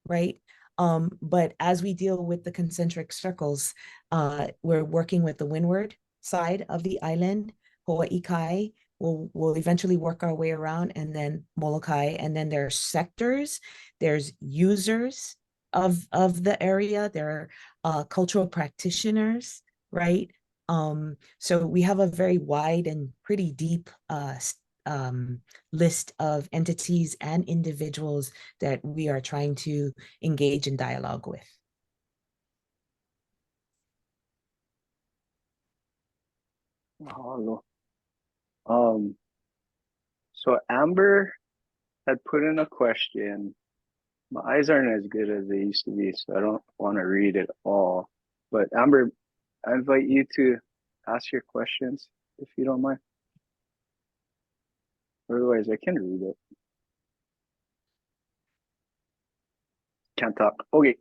right? But as we deal with the concentric circles, we're working with the windward side of the island, Hawaii Kai. We'll eventually work our way around, and then Molokai, and then there's sectors, there's users of the area, there are cultural practitioners, right? So we have a very wide and pretty deep list of entities and individuals that we are trying to engage in dialogue with. Mahalo. So Amber had put in a question. My eyes aren't as good as they used to be, so I don't want to read it all. But Amber, I invite you to ask your questions if you don't mind. Otherwise, I can read it. Can't talk. Okay.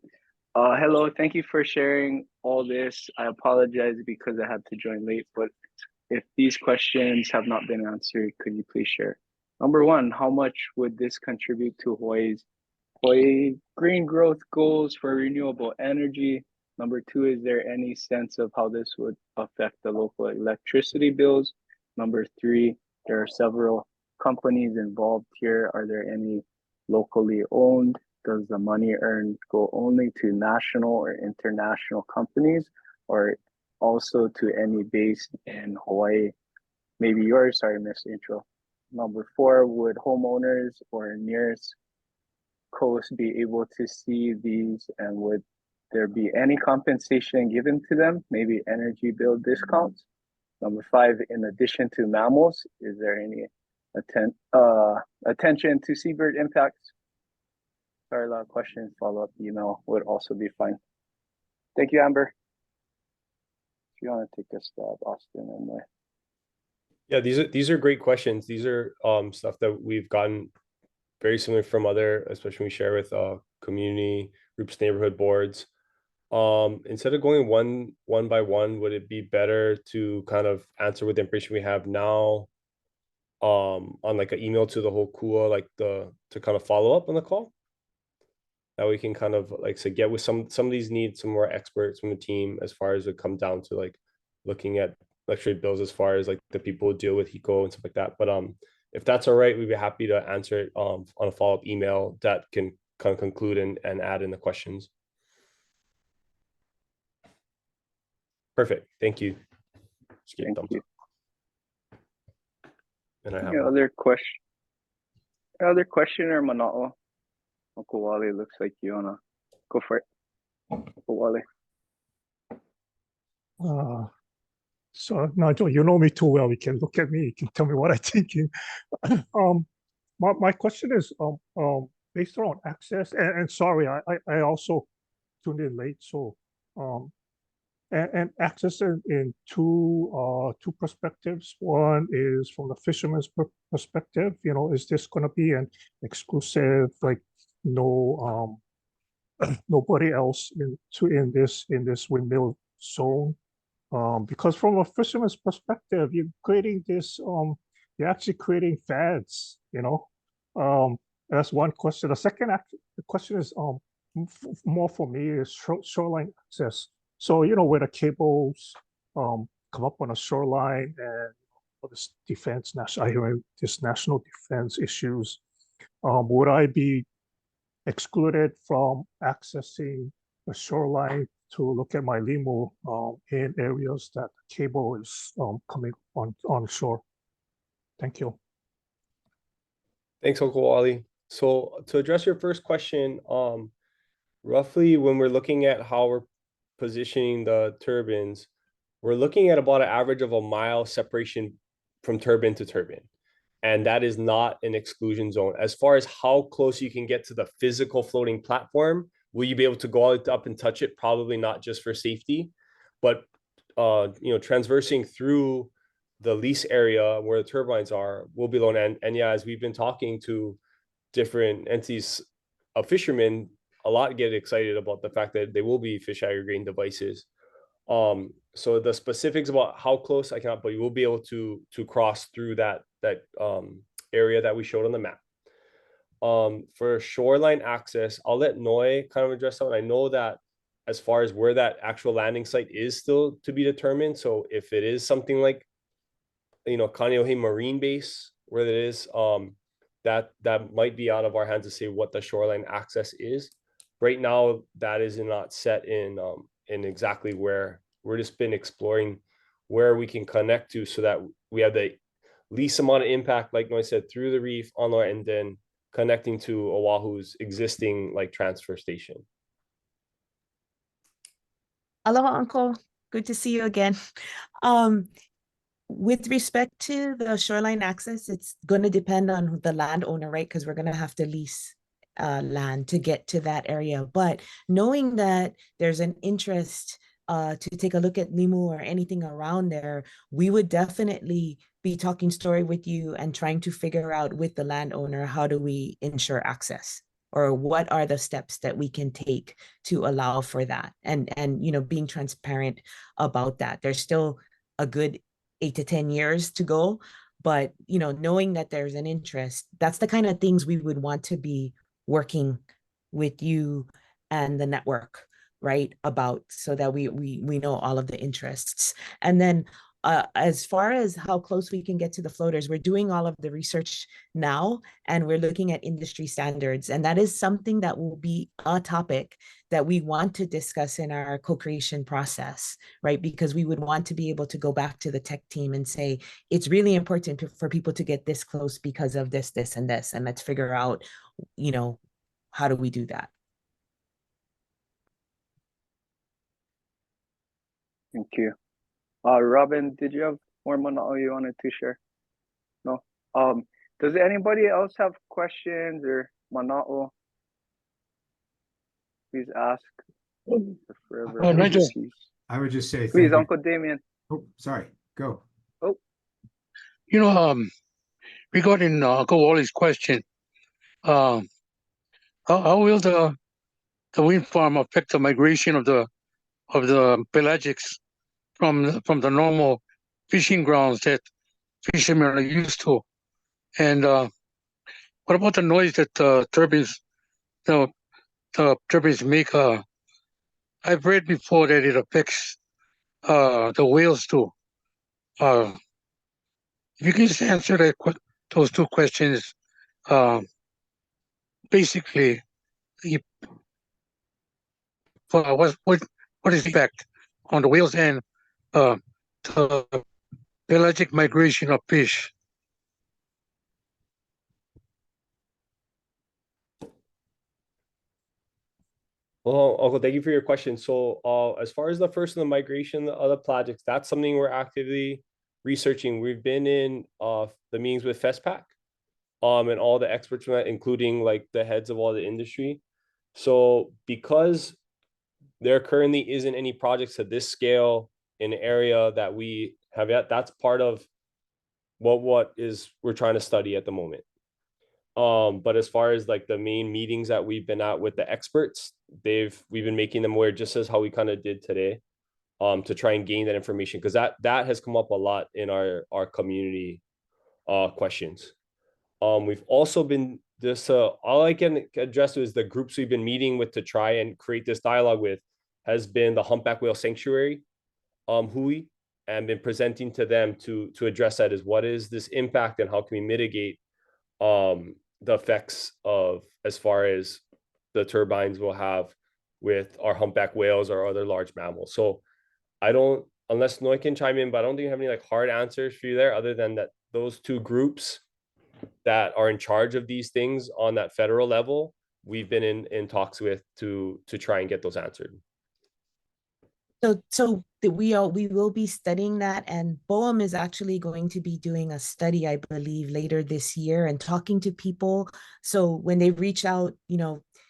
Hello. Thank you for sharing all this. I apologize because I had to join late, but if these questions have not been answered, could you please share? Number one, how much would this contribute to Hawaii's green growth goals for renewable energy? Number two, is there any sense of how this would affect the local electricity bills? Number three, there are several companies involved here. Are there any locally owned? Does the money earned go only to national or international companies, or also to any based in Hawaii? Maybe yours, sorry, Miss Intro. Number four, would homeowners or nearest coast be able to see these, and would there be any compensation given to them, maybe energy bill discounts? Number five, in addition to mammals, is there any attention to seabird impacts? Sorry, a lot of questions. Follow-up email would also be fine. Thank you, Amber. If you want to take a stab, Austin and I. Yeah, these are great questions. These are stuff that we've gotten very similar from other, especially when we share with community groups, neighborhood boards. Instead of going one by one, would it be better to kind of answer with the information we have now on like an email to the whole KUA, like to kind of follow up on the call? That we can kind of like say get with some of these needs, some more experts from the team as far as it comes down to like looking at electricity bills as far as like the people who deal with HECO and stuff like that. But if that's all right, we'd be happy to answer it on a follow-up email that can kind of conclude and add in the questions. Perfect. Thank you. Thank you. And I have any other question or Mana'o? Uncle Wally, looks like you wanna go for it. Uncle Wally. So Nigel, you know me too well. You can look at me. You can tell me what I'm thinking. My question is based on access, and sorry, I also tuned in late. So and access in two perspectives. One is from the fisherman's perspective. You know, is this going to be an exclusive, like no nobody else in this windmill zone? Because from a fisherman's perspective, you're creating this, you're actually creating fads, you know. That's one question. The second question is more for me is shoreline access. So, you know, where the cables come up on a shoreline and all this defense, I hear this national defense issues, would I be excluded from accessing the shoreline to look at my limo in areas that the cable is coming on shore? Thank you. Thanks, Uncle Wally. So to address your first question, roughly when we're looking at how we're positioning the turbines, we're looking at about an average of a mile separation from turbine to turbine. And that is not an exclusion zone. As far as how close you can get to the physical floating platform, will you be able to go up and touch it? Probably not, just for safety, but you know, transversing through the lease area where the turbines are will be low. And yeah, as we've been talking to different entities of fishermen, a lot get excited about the fact that they will be fish aggregating devices. So the specifics about how close I cannot, but you will be able to cross through that area that we showed on the map. For shoreline access, I'll let Noi kind of address that one. I know that as far as where that actual landing site is still to be determined. So if it is something like, Kaneohe Marine Base, where it is, that might be out of our hands to say what the shoreline access is. Right now, that is not set in exactly where. We're just been exploring where we can connect to so that we have the least amount of impact, like Noi said, through the reef on there, and then connecting to Oahu's existing like transfer station. Aloha, Uncle. Good to see you again. With respect to the shoreline access, it's going to depend on the landowner, right? Because we're going to have to lease land to get to that area. But knowing that there's an interest to take a look at Limu or anything around there, we would definitely be talking story with you and trying to figure out with the landowner, how do we ensure access? Or what are the steps that we can take to allow for that? And being transparent about that. There's still a good 8 to 10 years to go, but knowing that there's an interest, that's the kind of things we would want to be working with you and the network, right, about, so that we know all of the interests. And then as far as how close we can get to the floaters, we're doing all of the research now, and we're looking at industry standards. And that is something that will be a topic that we want to discuss in our co-creation process, right? Because we would want to be able to go back to the tech team and say, it's really important for people to get this close because of this, this, and this. And let's figure out, how do we do that? Thank you. Robin, did you have more manao you wanted to share? No. Does anybody else have questions or manao? Please ask. Nigel. I would just say, Please, thank you. Uncle Damien. Oh, sorry, go. Oh, regarding Uncle Wally's question, how will the wind farm affect the migration of the pelagics from the normal fishing grounds that fishermen are used to? And what about the noise that the turbines make? I've read before that it affects the whales too. If you can just answer those two questions, basically, what is the effect on the whales and the pelagic migration of fish? Well, Uncle, thank you for your question. So as far as the first of the migration of the pelagics, that's something we're actively researching. We've been in the meetings with FESPAC and all the experts from that, including like the heads of all the industry. So because there currently isn't any projects at this scale in the area that we have yet, that's part of what we're trying to study at the moment. But as far as like the main meetings that we've been at with the experts, we've been making them aware, just as how we kind of did today, to try and gain that information, because that has come up a lot in our community questions. We've also been all I can address is the groups we've been meeting with to try and create this dialogue with has been the Humpback Whale Sanctuary, Hui, and been presenting to them to address that, is what is this impact and how can we mitigate the effects of, as far as the turbines will have with our humpback whales or other large mammals. So I don't, unless Noi can chime in, but I don't think you have any like hard answers for you there, other than that those two groups that are in charge of these things on that federal level, we've been in talks with to try and get those answered. So we will be studying that, and BOEM is actually going to be doing a study, I believe, later this year and talking to people. So when they reach out,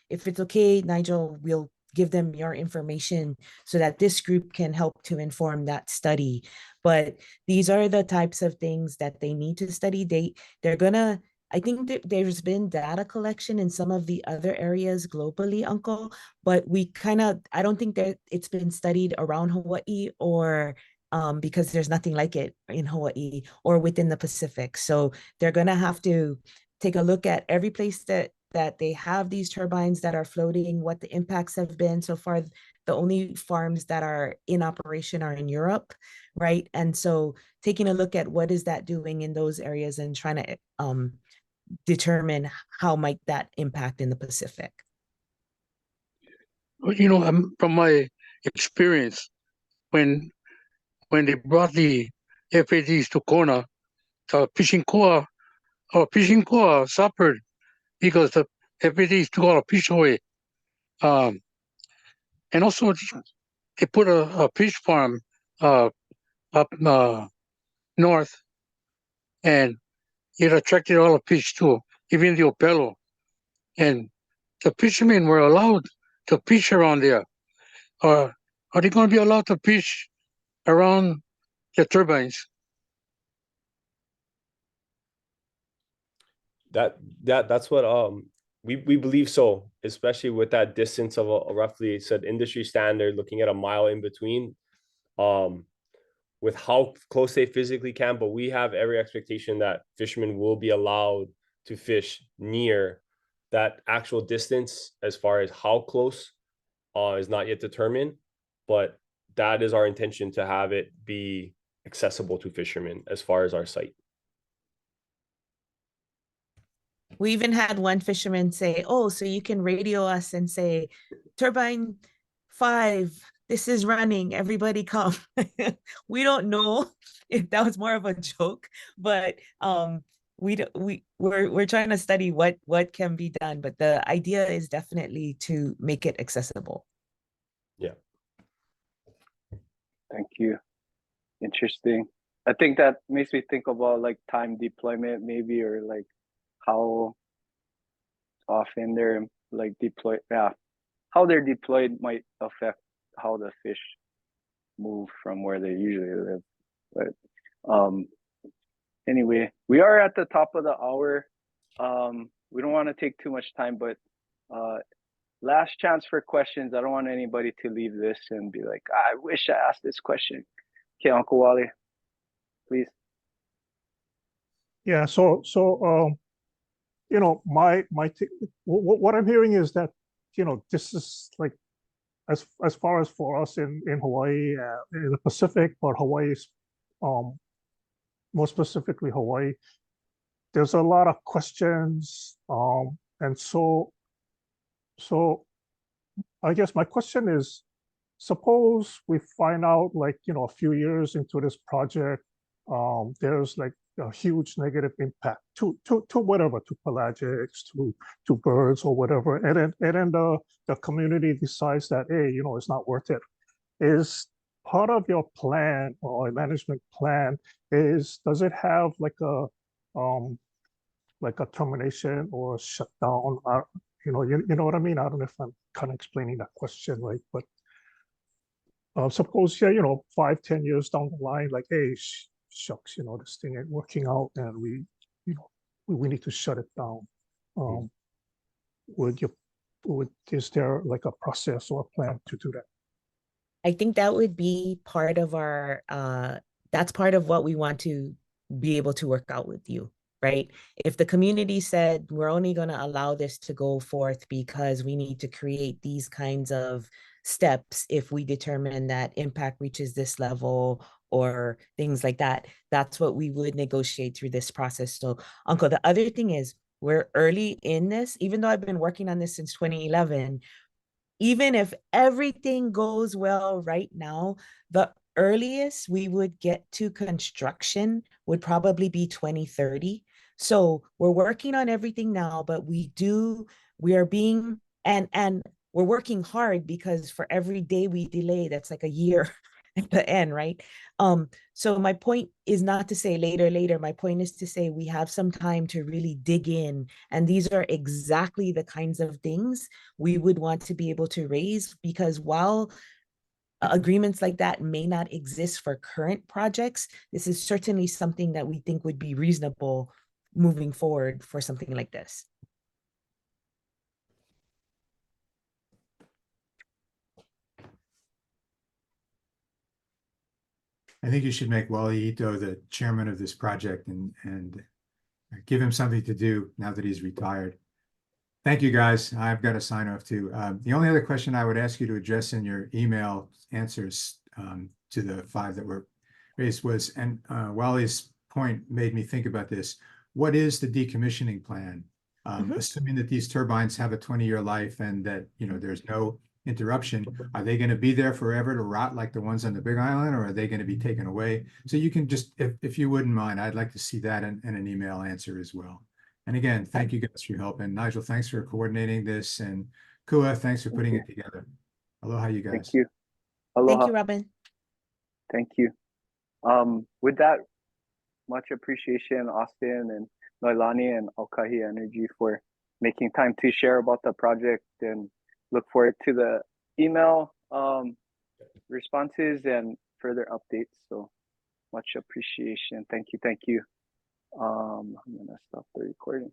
if it's okay, Nigel, we'll give them your information so that this group can help to inform that study. But these are the types of things that they need to study. They're gonna, I think that there's been data collection in some of the other areas globally, Uncle, but I don't think that it's been studied around Hawaii, or because there's nothing like it in Hawaii or within the Pacific. So they're gonna have to take a look at every place that they have these turbines that are floating, what the impacts have been so far. the only farms that are in operation are in Europe, right? And so taking a look at what is that doing in those areas and trying to determine how might that impact in the Pacific. Well, you know, from my experience, when they brought the FADs to Kona, the fishing Koa suffered because the FADs took all the fish away. And also they put a fish farm up north, and it attracted all the fish too, even the Opelo. And the fishermen were allowed to fish around there. Are they going to be allowed to fish around the turbines? That's what we believe so, especially with that distance of a roughly, it said industry standard, looking at a mile in between, with how close they physically can. But we have every expectation that fishermen will be allowed to fish near that. Actual distance as far as how close is not yet determined, but that is our intention, to have it be accessible to fishermen as far as our site. We even had one fisherman say, "Oh, so you can radio us and say, turbine 5, this is running, everybody come." We don't know if that was more of a joke, but we're trying to study what can be done, but the idea is definitely to make it accessible. Yeah. Thank you. Interesting. I think that makes me think about like time deployment maybe, or like how often they're like deployed. Yeah, how they're deployed might affect how the fish move from where they usually live. But anyway, we are at the top of the hour. We don't want to take too much time, but last chance for questions. I don't want anybody to leave this and be like, I wish I asked this question. Okay, Uncle Wally, please. Yeah, so you know, what I'm hearing is that, you know, this is like, as far as for us in Hawaii, in the Pacific, but Hawaii's, more specifically Hawaii, there's a lot of questions, and so I guess my question is, suppose we find out, like, you know, a few years into this project, there's like a huge negative impact to whatever, to pelagics, to birds or whatever, and then the community decides that, hey, you know, it's not worth it. Is part of your plan or a management plan, does it have like a termination or shutdown? You know what I mean? I don't know if I'm kind of explaining that question right, but suppose, yeah, you know, 5-10 years down the line, like, hey, shucks, you know, this thing ain't working out, and you know, we need to shut it down. Is there like a process or a plan to do that? I think that would be part of our, that's part of what we want to be able to work out with you, right? If the community said, we're only going to allow this to go forth because we need to create these kinds of steps if we determine that impact reaches this level or things like that, that's what we would negotiate through this process. So, Uncle, the other thing is, we're early in this, even though I've been working on this since 2011. Even if everything goes well right now, the earliest we would get to construction would probably be 2030. So we're working on everything now, but we are being, and we're working hard, because for every day we delay, that's like a year at the end, right? So my point is not to say later. My point is to say we have some time to really dig in. And these are exactly the kinds of things we would want to be able to raise, because while agreements like that may not exist for current projects, this is certainly something that we think would be reasonable moving forward for something like this. I think you should make Wally Ito the chairman of this project and give him something to do now that he's retired. Thank you, guys. I've got to sign off too. The only other question I would ask you to address in your email answers to the 5 that were raised was, and Wally's point made me think about this. What is the decommissioning plan? Assuming that these turbines have a 20-year life and that, you know, there's no interruption, are they going to be there forever to rot like the ones on the Big Island, or are they going to be taken away? So you can just, if you wouldn't mind, I'd like to see that in an email answer as well. And again, thank you guys for your help. And Nigel, thanks for coordinating this. And Kua, thanks for putting it together. Aloha, you guys. Thank you. Aloha. Thank you, Robin. Thank you. With that, much appreciation, Austin and Noilani and Aukahi Energy for making time to share about the project, and look forward to the email responses and further updates. So much appreciation. Thank you. I'm gonna stop the recording.